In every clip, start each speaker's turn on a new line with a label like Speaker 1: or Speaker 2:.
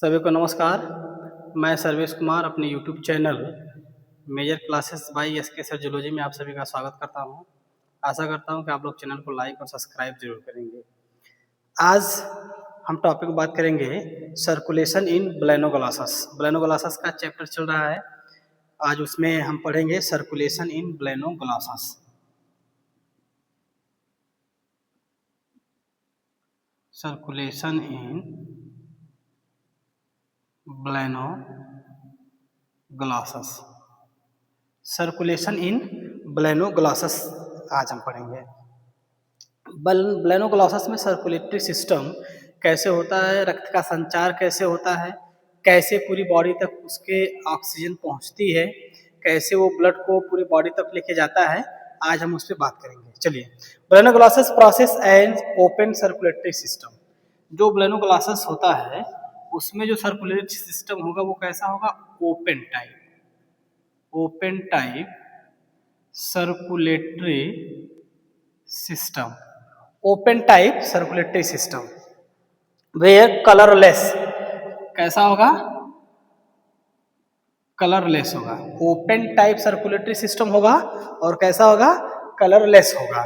Speaker 1: सभी को नमस्कार। मैं सर्वेश कुमार अपने YouTube channel major classes by S K sir zoology में आप सभी का स्वागत करता हूं। आशा करता हूं कि आप लोग चैनल को लाइक और सब्सक्राइब जरूर करेंगे। आज हम टॉपिक बात करेंगे सर्कुलेशन इन ब्लेनोग्लासस। ब्लेनोग्लासस का चैप्टर चल रहा है। आज उसमें हम पढ़ेंगे circulation in balanoglossus. Circulation in balanoglossus. Circulation in balanoglossus आज हम पढ़ेंगे। ब्लेनोग्लासस में सर्कुलेटरी सिस्टम कैसे होता है, रक्त का संचार कैसे होता है, कैसे पूरी बॉडी तक उसके ऑक्सीजन पहुंचती है, कैसे वो ब्लड को पूरी बॉडी तक लेके जाता है, आज हम उस पर बात करेंगे। चलिए, balanoglossus process and open circulatory system. जो ब्लेनोग्लासस होता है उसमें जो सर्कुलेटरी सिस्टम होगा वो कैसा होगा? Open type circulatory system. Open type circulatory system where colourless. कैसा होगा? कलरलेस होगा। ओपन टाइप सर्कुलेटरी सिस्टम होगा और कैसा होगा? कलरलेस होगा।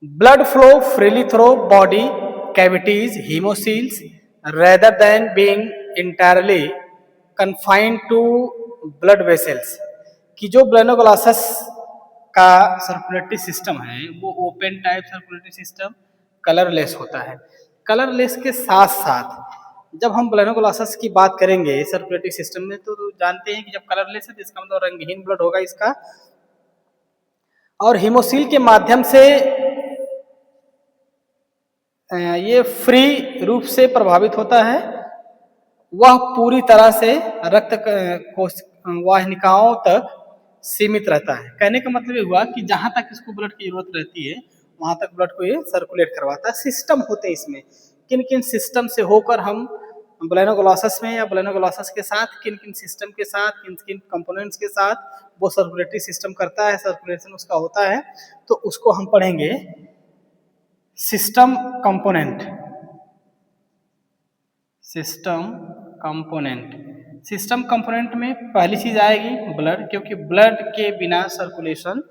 Speaker 1: Blood flow freely through body cavities hemocoels rather than being entirely confined to blood vessels। कि जो ब्लेनोग्लासस का सर्कुलेटरी सिस्टम है वो open type circulatory system colourless होता है। कलरलेस के साथ साथ जब हम ब्लेनोग्लासस की बात करेंगे सर्कुलेटरी सिस्टम में तो जानते हैं कि जब कलरलेस है तो इसका मतलब रंगहीन ब्लड होगा इसका, और हीमोसील के माध्यम से ये फ्री रूप से प्रभावित होता है। वह पूरी तरह से रक्त कोश वाहिनिकाओं तक सीमित रहता है। कहने का मतलब ये हुआ कि जहां तक इसको ब्लड की जरूरत रहती है वहां तक ब्लड को ये सर्कुलेट करवाता है। सिस्टम होते हैं इसमें, किन किन सिस्टम से होकर हम ब्लेनोग्लासस में या ब्लेनोग्लासस के साथ किन किन सिस्टम के साथ किन किन कंपोनेंट्स के साथ वो सर्कुलेटरी सिस्टम करता है, सर्कुलेशन उसका होता है, तो उसको हम पढ़ेंगे। सिस्टम कंपोनेंट में पहली चीज आएगी ब्लड, क्योंकि ब्लड के बिना सर्कुलेशन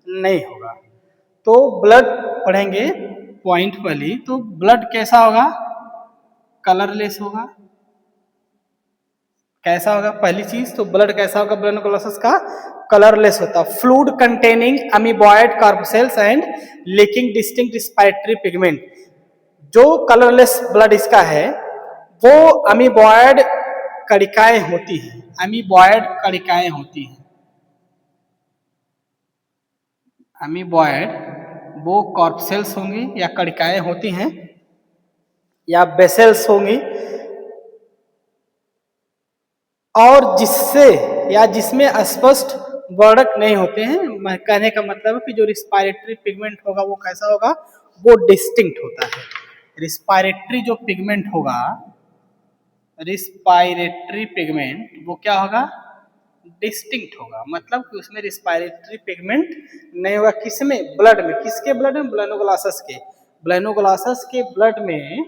Speaker 1: नहीं होगा। तो ब्लड पढ़ेंगे पॉइंट पहली। तो ब्लड कैसा होगा? कलरलेस होगा। कैसा होगा? पहली चीज तो ब्लड कैसा होगा? ब्लेनोग्लासस का कलरलेस होता। Fluid containing amoeboid corpuscles and lacking distinct respiratory pigment. जो कलरलेस ब्लड इसका है वो अमीबॉयड कणिकाएं होती हैं। अमीबॉयड कणिकाएं होती हैं। अमीबॉयड वो कार्पोसेल्स होंगी या कणिकाएं होती हैं या बेसेल्स होंगी, और जिससे या जिसमें स्पष्ट वर्णक नहीं होते हैं। कहने का मतलब है कि जो रिस्पायरेटरी पिगमेंट होगा वो कैसा होगा? वो डिस्टिंक्ट होता है। रिस्पायरेटरी जो पिगमेंट होगा, रिस्पायरेटरी पिगमेंट वो क्या होगा? डिस्टिंक्ट होगा। मतलब कि उसमें रिस्पायरेटरी पिगमेंट नहीं होगा। किसमें? ब्लड में। किसके ब्लड में? ब्लेनोग्लासस के। ब्लेनोग्लासस के ब्लड में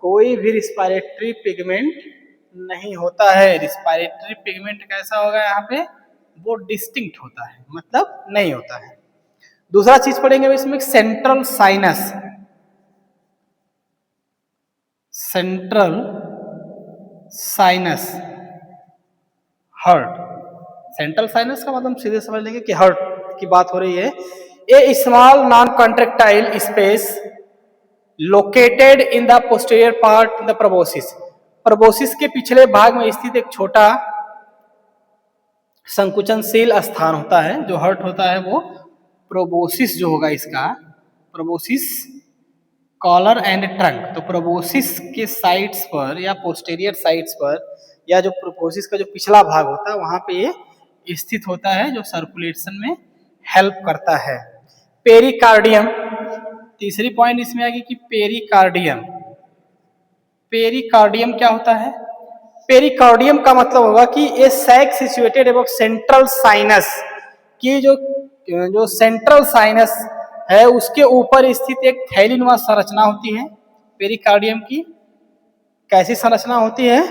Speaker 1: कोई भी रिस्पायरेटरी पिगमेंट नहीं होता है। रिस्पायरेटरी पिगमेंट कैसा होगा यहाँ पे? वो डिस्टिंक्ट होता है, मतलब नहीं होता है। दूसरा चीज पढ़ेंगे इसमें central sinus. Central sinus heart. Central sinus का मतलब सीधे समझ लेंगे कि हर्ट की बात हो रही है। A small non contractile space located in the posterior part in the proboscis. Proboscis के पिछले भाग में स्थित एक छोटा संकुचनशील स्थान होता है। जो हर्ट होता है वो प्रोबोसिस जो होगा इसका, प्रोबोसिस कॉलर एंड ट्रंक। तो प्रोबोसिस के साइड्स पर या पोस्टीरियर साइड्स पर या जो प्रोबोसिस का जो पिछला भाग होता है वहां पे ये स्थित होता है, जो सर्कुलेशन में हेल्प करता है। पेरिकार्डियम, तीसरी पॉइंट इसमें आएगी कि पेरिकार्डियम। पेरिकार्डियम क्या होता है? पेरिकार्डियम का मतलब होगा कि a sac situated above central sinus, की जो सेंट्रल साइनस है उसके ऊपर स्थित एक थैलीनुमा संरचना होती है पेरिकार्डियम की। कैसी संरचना होती है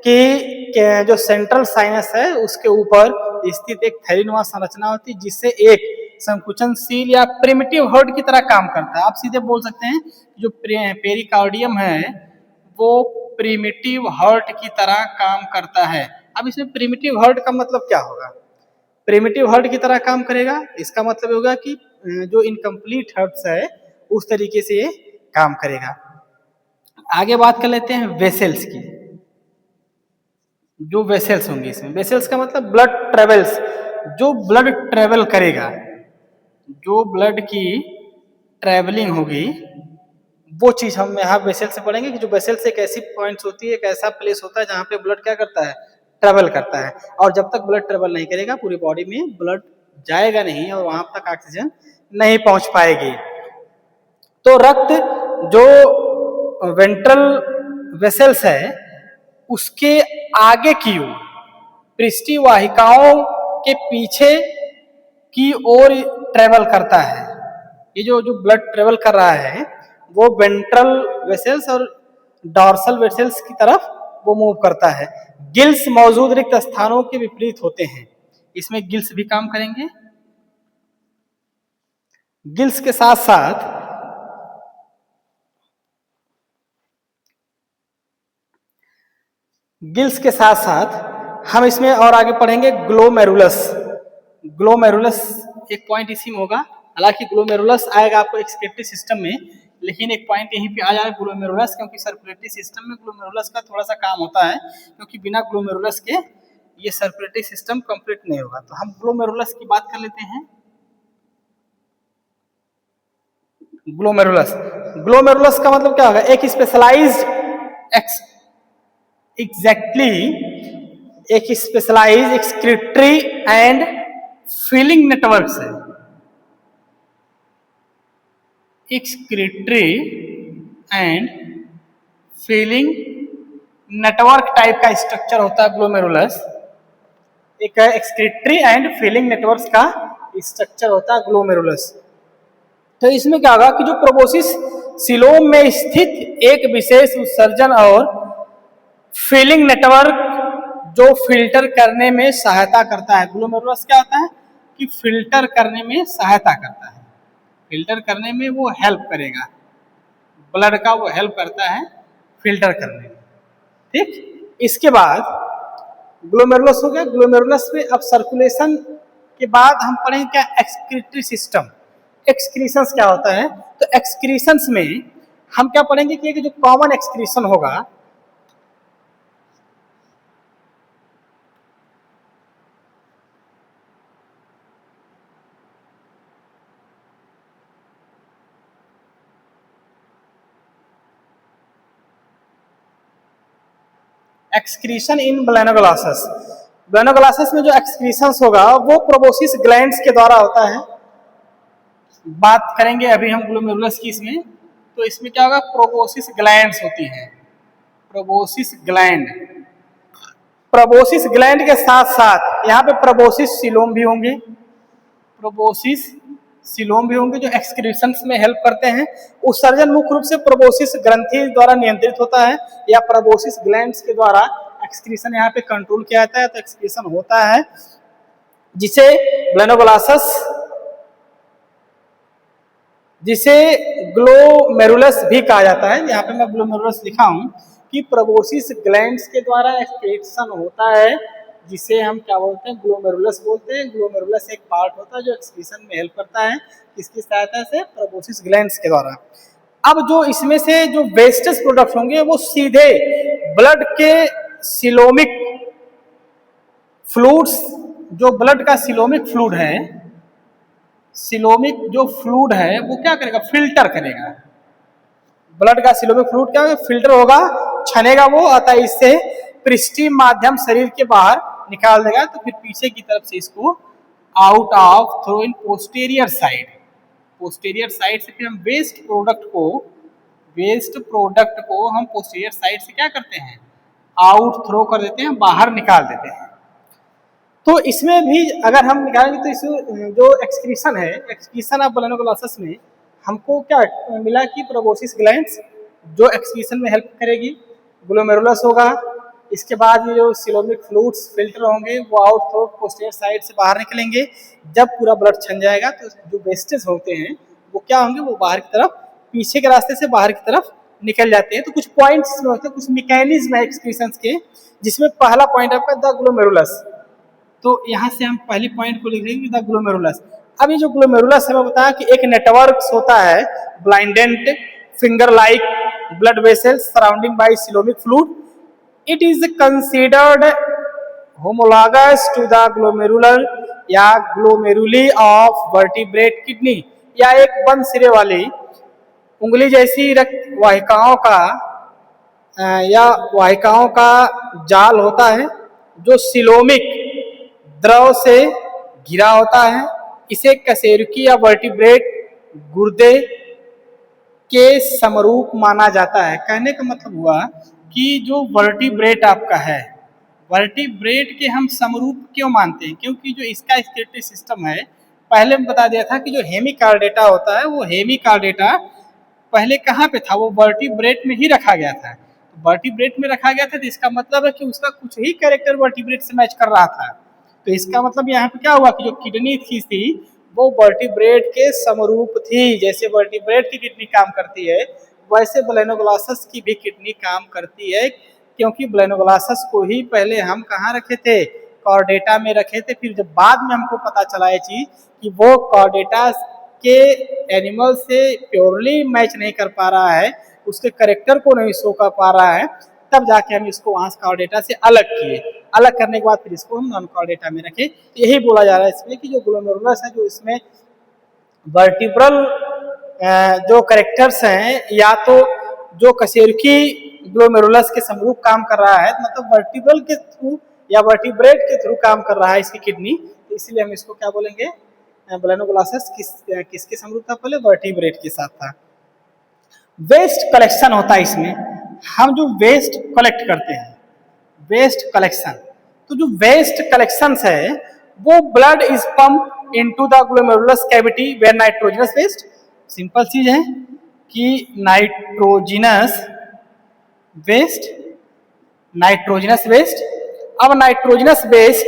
Speaker 1: कि जो सेंट्रल साइनस है उसके ऊपर स्थित एक थैलीनुमा संरचना होती है, जिससे एक संकुचनशील या प्रिमिटिव हर्ट की तरह काम करता है। आप सीधे बोल सकते हैं जो पेरिकार्डियम है वो प्रिमिटिव हर्ट की तरह काम करता है। अब इसमें प्रिमिटिव हर्ट का मतलब क्या होगा? प्रिमिटिव हर्ट की तरह काम करेगा, इसका मतलब होगा कि जो इनकम्प्लीट हर्ट्स है उस तरीके से ये काम करेगा। आगे बात कर लेते हैं वेसल्स की। जो वेसल्स होंगे इसमें, वेसल्स का मतलब ब्लड ट्रेवल्स, जो ब्लड ट्रेवल करेगा, जो ब्लड की ट्रेवलिंग होगी वो चीज हम यहाँ वेसल से पढ़ेंगे कि जो वेसल से एक ऐसी पॉइंट्स होती है, एक ऐसा प्लेस होता है जहाँ पे ब्लड क्या करता है, ट्रेवल करता है। और जब तक ब्लड ट्रेवल नहीं करेगा पूरी बॉडी में ब्लड जाएगा नहीं और वहां तक ऑक्सीजन नहीं पहुंच पाएगी। तो रक्त जो वेंट्रल वेसल्स है उसके आगे की ओर पृष्ठीय वाहिकाओं के पीछे की ओर ट्रेवल करता है। ये जो ब्लड ट्रेवल कर रहा है वो वेंट्रल वेसल्स और डॉर्सल वेसल्स की तरफ वो मूव करता है। गिल्स मौजूद रिक्त स्थानों के विपरीत होते हैं। इसमें गिल्स भी काम करेंगे। गिल्स के साथ साथ हम इसमें और आगे पढ़ेंगे ग्लोमेरुलस। ग्लोमेरुलस एक पॉइंट इसी में होगा, हालांकि ग्लोमेरुलस आएगा आपको एक्सक्रीटरी सिस्टम में, लेकिन एक पॉइंट यहीं पे आ जाएगा ग्लोमेरुलस, क्योंकि सर्कुलेटरी सिस्टम में ग्लोमेरुलस का थोड़ा सा काम होता है, क्योंकि बिना ग्लोमेरुलस के ये सर्कुलेटरी सिस्टम कंप्लीट नहीं होगा। तो हम ग्लोमेरुलस की बात कर लेते हैं। ग्लोमेरुलस का मतलब क्या होगा? एक स्पेशलाइज्ड एक specialised excretory and feeling network है। Excretory and feeling network type का स्ट्रक्चर होता है ग्लोमेरुलस। एक एक्सक्रीटरी एंड फीलिंग नेटवर्क का स्ट्रक्चर होता है ग्लोमेरुलस। तो इसमें क्या होगा कि जो प्रोबोसिस सीलोम में स्थित एक विशेष उत्सर्जन और फीलिंग नेटवर्क जो फिल्टर करने में सहायता करता है। ग्लोमेरुलस क्या होता है कि फिल्टर करने में सहायता करता है, फिल्टर करने में वो हेल्प करेगा, ब्लड का वो हेल्प करता है फिल्टर करने में। ठीक, इसके बाद ग्लोमेरुलस हो गया। ग्लोमेरुलस में अब सर्कुलेशन के बाद हम पढ़ेंगे क्या, एक्सक्रीटरी सिस्टम। एक्सक्रीशंस क्या होता है? तो एक्सक्रीशंस में हम क्या पढ़ेंगे कि जो कॉमन एक्सक्रीशन होगा, एक्सक्रीशन इन ब्लेनोग्लासस। ब्लेनोग्लासस में जो एक्सक्रीशंस होगा वो प्रोबोसिस ग्लैंड्स के द्वारा होता है। बात करेंगे अभी हम ग्लोमेरुलस की इसमें, तो इसमें क्या होगा, प्रोबोसिस ग्लैंड्स होती हैं। प्रोबोसिस ग्लैंड, प्रोबोसिस ग्लैंड के साथ साथ यहाँ पे प्रोबोसिस सीलोम भी होंगे, प्रोबोसिस सीलोम भी होंगे जो एक्सक्रीशंस में हेल्प करते हैं। उत्सर्जन मुख्य रूप से प्रोबोसिस ग्रंथि द्वारा नियंत्रित होता है या प्रोबोसिस ग्लैंड्स के द्वारा एक्सक्रीशन यहाँ पे कंट्रोल किया जाता है। तो एक्सक्रीशन होता है जिसे ब्लेनोग्लासस, जिसे ग्लोमेरुलस भी कहा जाता है। यहाँ पे मैं ग्लोमेरुलस लिखा हूं कि प्रोबोसिस ग्लैंड्स के द्वारा एक्सक्रीशन होता है, जिसे हम क्या बोलते हैं, ग्लोमेरुलस बोलते हैं। ग्लोमेरुलस एक पार्ट होता है जो एक्सक्रीशन में हेल्प करता है, किसकी सहायता से, प्रोबोसिस ग्लैंड्स के द्वारा। अब जो इसमें से जो वेस्टेज प्रोडक्ट होंगे वो सीधे ब्लड के सिलोमिक फ्लूइड्स, जो ब्लड का सिलोमिक फ्लूइड है, सिलोमिक जो फ्लूइड है वो क्या करेगा, फिल्टर करेगा। ब्लड का सिलोमिक फ्लूइड क्या होगा, फिल्टर होगा, छनेगा वो, अतः इससे पृष्ठीय माध्यम शरीर के बाहर निकाल देगा। तो फिर पीछे की तरफ से इसको out of throw in posterior side, posterior side से फिर हम वेस्ट प्रोडक्ट को हम पोस्टीरियर साइड से क्या करते हैं, आउट थ्रो कर देते हैं, बाहर निकाल देते हैं। तो इसमें भी अगर हम निकालेंगे तो इसमें जो एक्सक्रीशन है, एक्सक्रीशन ऑफ ब्लेनोग्लासस में हमको क्या मिला कि प्रोबोसिस ग्लैंड्स जो एक्सक्रीशन में हेल्प करेगी, ग्लोमेरुलस होगा। इसके बाद ये जो सिलोमिक फ्लूइड्स फिल्टर होंगे वो आउट थ्रू पोस्टीरियर साइड से बाहर निकलेंगे। जब पूरा ब्लड छन जाएगा तो जो वेस्टेज होते हैं वो क्या होंगे, वो बाहर की तरफ, पीछे के रास्ते से बाहर की तरफ निकल जाते हैं। तो कुछ पॉइंट्स में होते हैं, कुछ मैकेनिज्म है एक्सक्रीशंस के, जिसमें पहला पॉइंट आपका द ग्लोमेरुलस। तो यहाँ से हम पहली पॉइंट को लिख लेंगे द ग्लोमेरुलस। अब ये जो ग्लोमेरुलस है मैं बताया कि एक नेटवर्क होता है blind end finger like blood vessels surrounding by coelomic fluid. It is considered homologous to the glomerular या ग्लोमेरुली ऑफ वर्टिब्रेट किडनी, या एक बंद सिरे वाली उंगली जैसी रक्त वाहिकाओं का या वाहिकाओं का जाल होता है जो सिलोमिक द्रव से घिरा होता है। इसे कशेरुकी या वर्टिब्रेट गुर्दे के समरूप माना जाता है। कहने का मतलब हुआ कि जो वर्टिब्रेट आपका है, वर्टिब्रेट के हम समरूप क्यों मानते हैं, क्योंकि जो इसका स्केलेटल सिस्टम है, पहले में बता दिया था कि जो हेमिकार्डेटा होता है वो हेमिकार्डेटा पहले कहाँ पे था, वो वर्टिब्रेट में ही रखा गया था। वर्टिब्रेट में रखा गया था तो इसका मतलब है कि उसका कुछ ही कैरेक्टर वर्टिब्रेट से मैच कर रहा था। तो इसका मतलब यहाँ पे क्या हुआ कि जो किडनी थी वो वर्टिब्रेट के समरूप थी। जैसे वर्टिब्रेट की किडनी काम करती है वैसे ब्लेनोग्लासस की भी किडनी काम करती है, क्योंकि ब्लेनोग्लासस को ही पहले हम कहाँ रखे थे, कॉर्डेटा में रखे थे। फिर जब बाद में हमको पता चला ये चीज कि वो कॉर्डेटा के एनिमल से प्योरली मैच नहीं कर पा रहा है, उसके करेक्टर को नहीं शो कर पा रहा है, तब जाके हम इसको वहां कॉर्डेटा से अलग किए। अलग करने के बाद फिर इसको हम नॉन कॉर्डेटा में रखे। यही बोला जा रहा है इसमें कि जो ग्लोमेरुलस है जो इसमें वर्टिब्रल जो करेक्टर्स हैं, या तो जो कशेरुकी ग्लोमेरुलस के समरूप काम कर रहा है, मतलब वर्टिब्रल के थ्रू या वर्टिब्रेट के थ्रू काम कर रहा है इसकी किडनी, तो इसलिए हम इसको क्या बोलेंगे, ब्लेनोग्लासस किसके समरूप था, पहले वर्टिब्रेट के साथ था। वेस्ट कलेक्शन होता है इसमें, हम जो वेस्ट कलेक्ट करते हैं, वेस्ट कलेक्शन, तो जो वेस्ट कलेक्शन है वो blood is pump into the glomerulus cavity where nitrogenous waste. Simple चीज है कि नाइट्रोजनस वेस्ट, नाइट्रोजनस वेस्ट, अब नाइट्रोजनस वेस्ट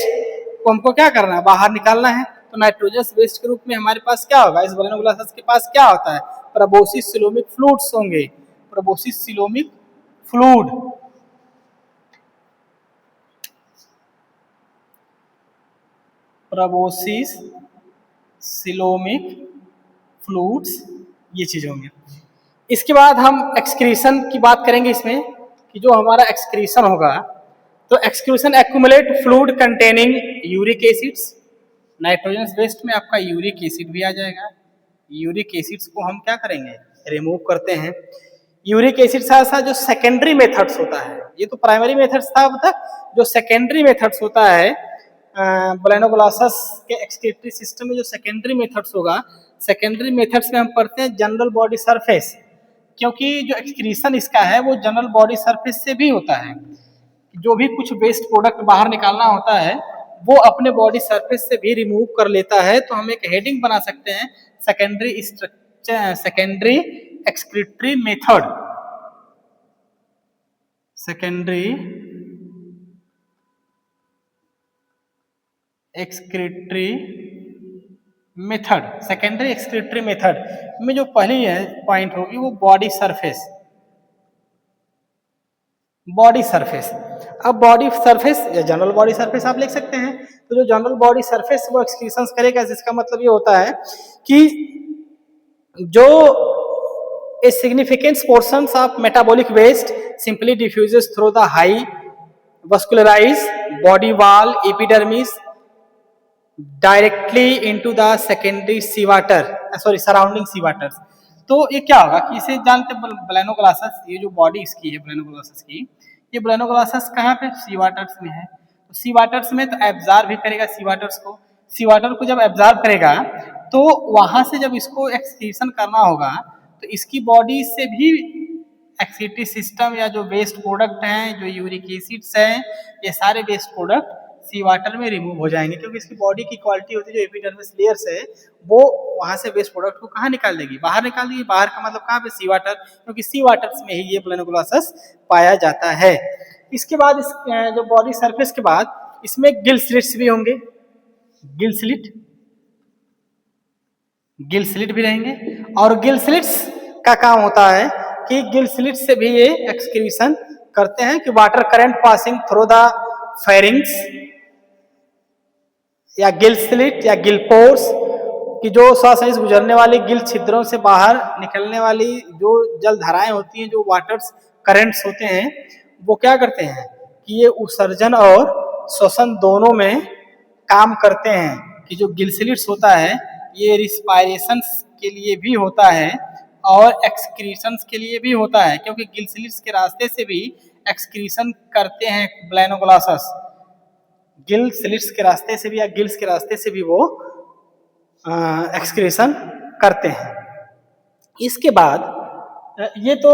Speaker 1: को हमको क्या करना है, बाहर निकालना है। तो नाइट्रोजनस वेस्ट के रूप में हमारे पास क्या होगा, इस ब्लेनोग्लासस के पास क्या होता है, प्रोबोसिस सिलोमिक फ्लूइड्स होंगे, proboscis coelomic fluid. Proboscis coelomic fluids ये चीज होंगे। इसके बाद हम एक्सक्रीशन की बात करेंगे इसमें कि जो हमारा एक्सक्रीशन होगा, तो excretion accumulate fluid containing uric acids. Nitrogenous waste में आपका यूरिक एसिड भी आ जाएगा। यूरिक एसिड्स को हम क्या करेंगे, रिमूव करते हैं। यूरिक एसिड साथ साथ जो सेकेंडरी मेथड्स होता है, ये तो प्राइमरी मेथड्स था अब तक, जो सेकेंडरी मेथड्स होता है ब्लेनोग्लासस के एक्सक्रीटरी सिस्टम में, जो सेकेंडरी मेथड्स होगा, सेकेंडरी मेथड्स में हम पढ़ते हैं जनरल बॉडी सरफेस, क्योंकि जो एक्सक्रीशन इसका है वो जनरल बॉडी सरफेस से भी होता है। जो भी कुछ वेस्ट प्रोडक्ट बाहर निकालना होता है वो अपने बॉडी सरफेस से भी रिमूव कर लेता है। तो हम एक हेडिंग बना सकते हैं, secondary structure, secondary excretory method, secondary excretory method. Secondary excretory method में जो पहली पॉइंट होगी वो बॉडी सरफेस, बॉडी सरफेस। अब बॉडी सरफेस या जनरल बॉडी सरफेस आप लिख सकते हैं। तो जो जनरल बॉडी सरफेस वो एक्सक्रीशंस करेगा, जिसका मतलब ये होता है कि जो a significant portions of metabolic waste simply diffuses through the high vascularise body wall epidermis directly into the secondary sea water, sorry surrounding sea water. तो ये क्या होगा कि इसे जानते ब्लेनोग्लासस, ये जो बॉडी इसकी है ब्लेनोग्लासस की, ये ब्लेनोग्लासस कहाँ पे, सी वाटर्स में है। तो सी वाटर्स में तो एब्जॉर्ब भी करेगा सी वाटर्स को, सी वाटर को जब एब्जॉर्ब करेगा तो वहां से जब इसको एक्सक्रीशन करना होगा तो इसकी बॉडी से भी एक्सक्रीटरी सिस्टम या जो वेस्ट प्रोडक्ट हैं, जो यूरिक एसिड्स हैं, ये सारे वेस्ट प्रोडक्ट सी वाटर में रिमूव हो जाएंगे, क्योंकि इसकी बॉडी की क्वालिटी होती है जो एपिडर्मिस लेयर्स है वो वहां से वेस्ट प्रोडक्ट को कहाँ निकाल देगी, बाहर निकाल देगी। बाहर का मतलब कहाँ पे, सी वाटर, क्योंकि सी वाटर में ही ये प्लानोग्लासस पाया जाता है। इसके बाद इस जो बॉडी सरफेस के बाद इसमें गिल स्लिट्स भी होंगे, गिल स्लिट भी रहेंगे। और गिल स्लिट्स का काम होता है कि गिल स्लिट से भी ये एक्सक्रीशन करते हैं कि water current passing through the pharynx या गिल स्लिट या गिल पोर्स, कि जो श्वास से गुजरने वाली गिल छिद्रों से बाहर निकलने वाली जो जल धाराएं होती हैं, जो वाटर करंट्स होते हैं, वो क्या करते हैं कि ये उत्सर्जन और श्वसन दोनों में काम करते हैं। कि जो गिल स्लिट्स होता है ये रिस्पायरेशन के लिए भी होता है और एक्सक्रीशंस के लिए भी होता है, क्योंकि गिल स्लिट्स के रास्ते से भी एक्सक्रीशन करते हैं ब्लाइनोग्लासस। गिल स्लिट्स के रास्ते से भी या गिल्स के रास्ते से भी वो एक्सक्रीशन करते हैं। इसके बाद ये तो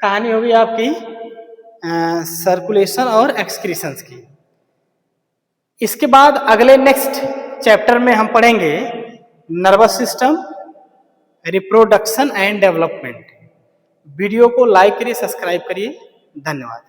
Speaker 1: कहानी होगी आपकी सर्कुलेशन और एक्सक्रीशंस की। इसके बाद अगले नेक्स्ट चैप्टर में हम पढ़ेंगे nervous system, reproduction and development. Video को लाइक करिए, सब्सक्राइब करिए। धन्यवाद।